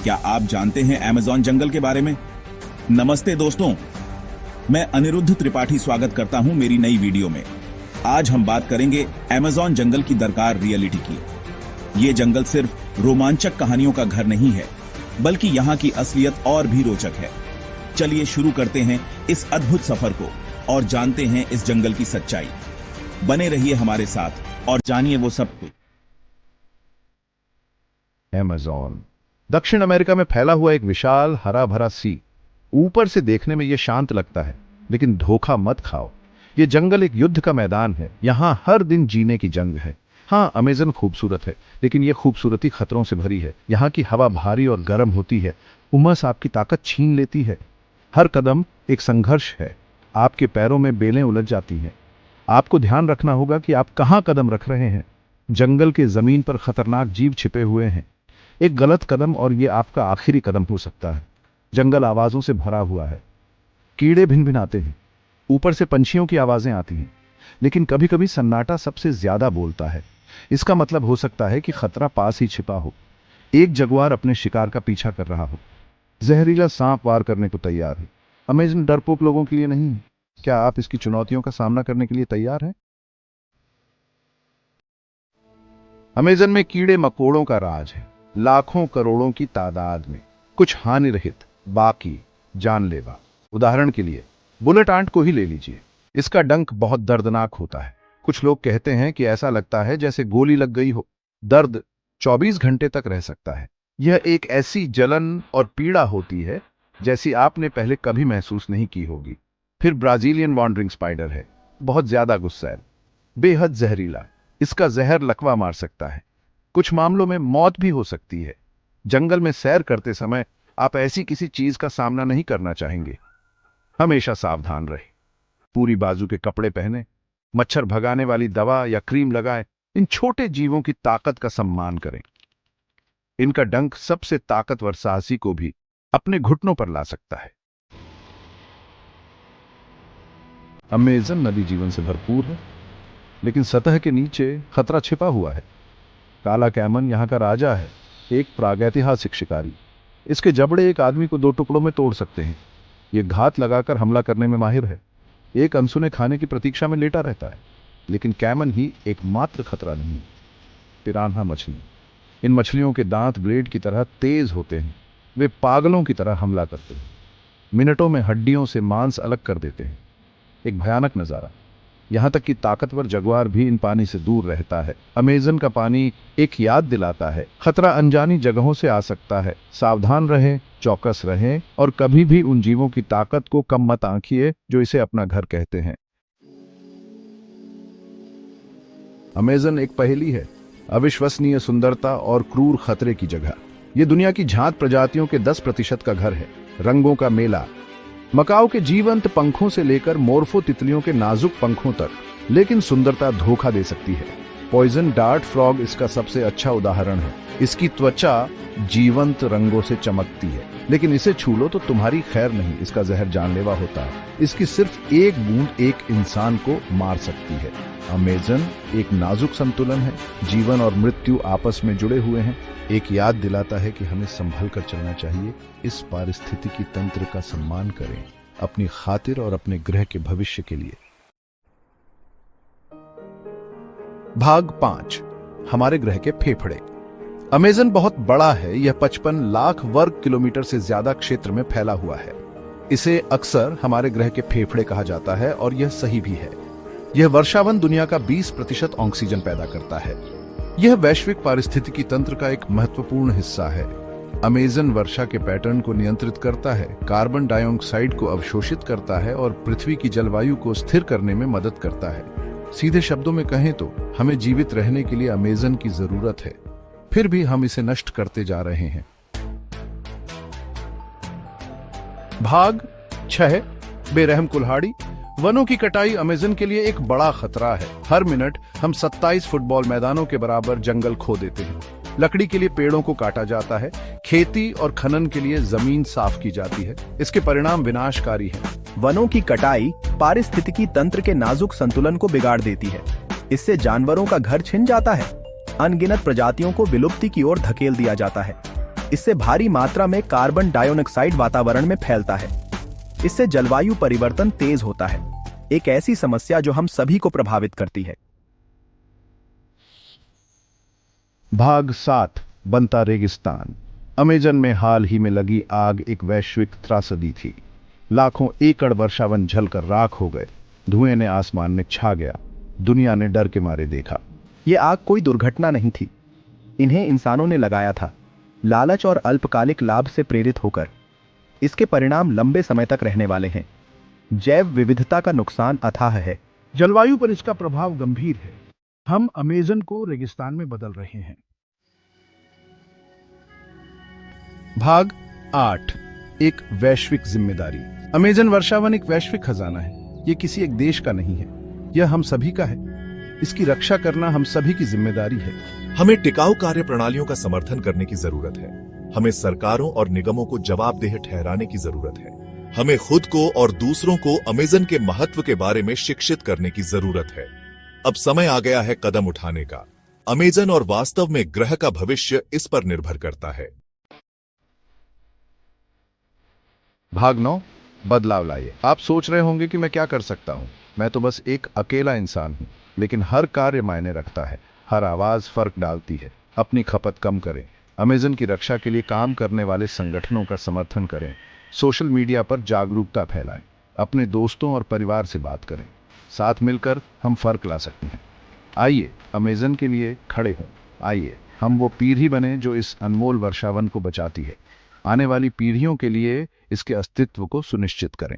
क्या आप जानते हैं अमेज़न जंगल के बारे में? नमस्ते दोस्तों, मैं अनिरुद्ध त्रिपाठी स्वागत करता हूं मेरी नई वीडियो में। आज हम बात करेंगे अमेज़न जंगल की दरकार रियलिटी की। ये जंगल सिर्फ रोमांचक कहानियों का घर नहीं है, बल्कि यहाँ की असलियत और भी रोचक है। चलिए शुरू करते हैं इस अद्भुत सफर को और जानते हैं इस जंगल की सच्चाई। बने रहिए हमारे साथ और जानिए वो सब कुछ। अमेज़न दक्षिण अमेरिका में फैला हुआ एक विशाल हरा भरा सी। ऊपर से देखने में यह शांत लगता है, लेकिन धोखा मत खाओ, यह जंगल एक युद्ध का मैदान है। यहाँ हर दिन जीने की जंग है। हाँ, अमेज़न खूबसूरत है, लेकिन यह खूबसूरती खतरों से भरी है। यहाँ की हवा भारी और गर्म होती है, उमस आपकी ताकत छीन लेती है। हर कदम एक संघर्ष है, आपके पैरों में बेलें उलझ जाती हैं। आपको ध्यान रखना होगा कि आप कहाँ कदम रख रहे हैं। जंगल के जमीन पर खतरनाक जीव छिपे हुए हैं। एक गलत कदम और ये आपका आखिरी कदम हो सकता है। जंगल आवाजों से भरा हुआ है, कीड़े भिनभिनाते हैं, ऊपर से पंछियों की आवाजें आती हैं, लेकिन कभी कभी सन्नाटा सबसे ज्यादा बोलता है। इसका मतलब हो सकता है कि खतरा पास ही छिपा हो। एक जगुआर अपने शिकार का पीछा कर रहा हो, जहरीला सांप वार करने को तैयार है। अमेज़न डरपोक लोगों के लिए नहीं है। क्या आप इसकी चुनौतियों का सामना करने के लिए तैयार हैं? अमेज़न में कीड़े मकोड़ों का राज है, लाखों करोड़ों की तादाद में, कुछ हानि रहित, बाकी जानलेवा। उदाहरण के लिए बुलेट आंट को ही ले लीजिए। इसका डंक बहुत दर्दनाक होता है। कुछ लोग कहते हैं कि ऐसा लगता है जैसे गोली लग गई हो। दर्द 24 घंटे तक रह सकता है। यह एक ऐसी जलन और पीड़ा होती है जैसी आपने पहले कभी महसूस नहीं की होगी। फिर ब्राजीलियन वॉन्डरिंग स्पाइडर है, बहुत ज्यादा गुस्सैल, बेहद जहरीला। इसका जहर लकवा मार सकता है, कुछ मामलों में मौत भी हो सकती है। जंगल में सैर करते समय आप ऐसी किसी चीज का सामना नहीं करना चाहेंगे। हमेशा सावधान रहें, पूरी बाजू के कपड़े पहने, मच्छर भगाने वाली दवा या क्रीम लगाएं। इन छोटे जीवों की ताकत का सम्मान करें। इनका डंक सबसे ताकतवर साहसी को भी अपने घुटनों पर ला सकता है। अमेज़न नदी जीवन से भरपूर है, लेकिन सतह के नीचे खतरा छिपा हुआ है। काला कैमन यहाँ का राजा है, एक प्रागैतिहासिक शिकारी। इसके जबड़े एक आदमी को 2 टुकड़ों में तोड़ सकते हैं। ये घात लगाकर हमला करने में माहिर है। एक अनसुने खाने की प्रतीक्षा में लेटा रहता है। लेकिन कैमन ही एकमात्र खतरा नहीं। पिरान्हा मछली, इन मछलियों के दांत ब्लेड की तरह तेज होते हैं। वे पागलों की तरह हमला करते हैं, मिनटों में हड्डियों से मांस अलग कर देते हैं। एक भयानक नजारा। यहाँ तक कि ताकतवर जगुआर भी इन पानी से दूर रहता है। अमेज़न का पानी एक याद दिलाता है, खतरा अनजानी जगहों से आ सकता है। सावधान रहें, चौकस रहें और कभी भी उन जीवों की ताकत को कम मत आंकिए जो इसे अपना घर कहते हैं। अमेज़न एक पहेली है, अविश्वसनीय सुंदरता और क्रूर खतरे की जगह। यह दुनिया की झांत प्रजातियों के 10% का घर है। रंगों का मेला, मकाओ के जीवंत पंखों से लेकर मोर्फो तितलियों के नाजुक पंखों तक। लेकिन सुंदरता धोखा दे सकती है। पॉइजन डार्ट फ्रॉग इसका सबसे अच्छा उदाहरण है। इसकी त्वचा जीवंत रंगों से चमकती है, लेकिन इसे छू लो तो तुम्हारी खैर नहीं, इसका जहर जानलेवा होता है। इसकी सिर्फ एक बूंद एक इंसान को मार सकती है। अमेज़न एक नाजुक संतुलन है, जीवन और मृत्यु आपस में जुड़े हुए हैं। एक याद दिलाता है कि हमें संभल कर चलना चाहिए। इस पारिस्थितिकी तंत्र का सम्मान करें, अपनी खातिर और अपने ग्रह के भविष्य के लिए। भाग 5, हमारे ग्रह के फेफड़े। अमेज़न बहुत बड़ा है। यह 55 लाख वर्ग किलोमीटर से ज्यादा क्षेत्र में फैला हुआ है। इसे अक्सर हमारे ग्रह के फेफड़े कहा जाता है और यह सही भी है। यह वर्षावन दुनिया का 20% ऑक्सीजन पैदा करता है। यह वैश्विक पारिस्थितिकी तंत्र का एक महत्वपूर्ण हिस्सा है। अमेज़न वर्षा के पैटर्न को नियंत्रित करता है, कार्बन डाइऑक्साइड को अवशोषित करता है और पृथ्वी की जलवायु को स्थिर करने में मदद करता है। सीधे शब्दों में कहें तो हमें जीवित रहने के लिए अमेज़न की जरूरत है, फिर भी हम इसे नष्ट करते जा रहे हैं। भाग 6, बेरहम कुल्हाड़ी। वनों की कटाई अमेज़न के लिए एक बड़ा खतरा है। हर मिनट हम 27 फुटबॉल मैदानों के बराबर जंगल खो देते हैं। लकड़ी के लिए पेड़ों को काटा जाता है, खेती और खनन के लिए जमीन साफ की जाती है। इसके परिणाम विनाशकारी हैं। वनों की कटाई पारिस्थितिकी तंत्र के नाजुक संतुलन को बिगाड़ देती है। इससे जानवरों का घर छिन जाता है। अनगिनत प्रजातियों को विलुप्ति की ओर धकेल दिया जाता है। इससे भारी मात्रा में कार्बन डाइऑक्साइड वातावरण में फैलता है। इससे जलवायु परिवर्तन तेज होता है, एक ऐसी समस्या जो हम सभी को प्रभावित करती है। भाग 7 बनता रेगिस्तान। अमेज़न में हाल ही में लगी आग एक वैश्विक त्रासदी थी। लाखों एकड़ वर्षावन जलकर राख हो गए। धुएं ने आसमान में छा गया। दुनिया ने डर के मारे देखा। ये आग कोई दुर्घटना नहीं थी, इन्हें इंसानों ने लगाया था, लालच और अल्पकालिक लाभ से प्रेरित होकर। इसके परिणाम लंबे समय तक रहने वाले हैं। जैव विविधता का नुकसान अथाह है। जलवायु पर इसका प्रभाव गंभीर है। हम अमेज़न को रेगिस्तान में बदल रहे हैं। भाग 8 एक वैश्विक जिम्मेदारी। अमेज़न वर्षावन एक वैश्विक खजाना है। यह किसी एक देश का नहीं है, यह हम सभी का है। इसकी रक्षा करना हम सभी की जिम्मेदारी है। हमें टिकाऊ कार्य प्रणालियों का समर्थन करने की जरूरत है। हमें सरकारों और निगमों को जवाबदेह ठहराने की जरूरत है। हमें खुद को और दूसरों को अमेज़न के महत्व के बारे में शिक्षित करने की जरूरत है। अब समय आ गया है कदम उठाने का। अमेज़न और वास्तव में ग्रह का भविष्य इस पर निर्भर करता है। भाग 9 बदलाव लाइए। आप सोच रहे होंगे कि मैं क्या कर सकता हूं। मैं तो बस एक अकेला इंसान हूं, लेकिन हर कार्य मायने रखता है। हर आवाज फर्क डालती है। अपनी खपत कम करें। अमेज़न की रक्षा के लिए काम करने वाले संगठनों का समर्थन करें। सोशल मीडिया पर जागरूकता फैलाएं। अपने दोस्तों और परिवार से बात करें। साथ मिलकर हम फर्क ला सकते हैं। आइए अमेज़न के लिए खड़े हों। आइए हम वो पीढ़ी बने जो इस अनमोल वर्षावन को बचाती है। आने वाली पीढ़ियों के लिए इसके अस्तित्व को सुनिश्चित करें।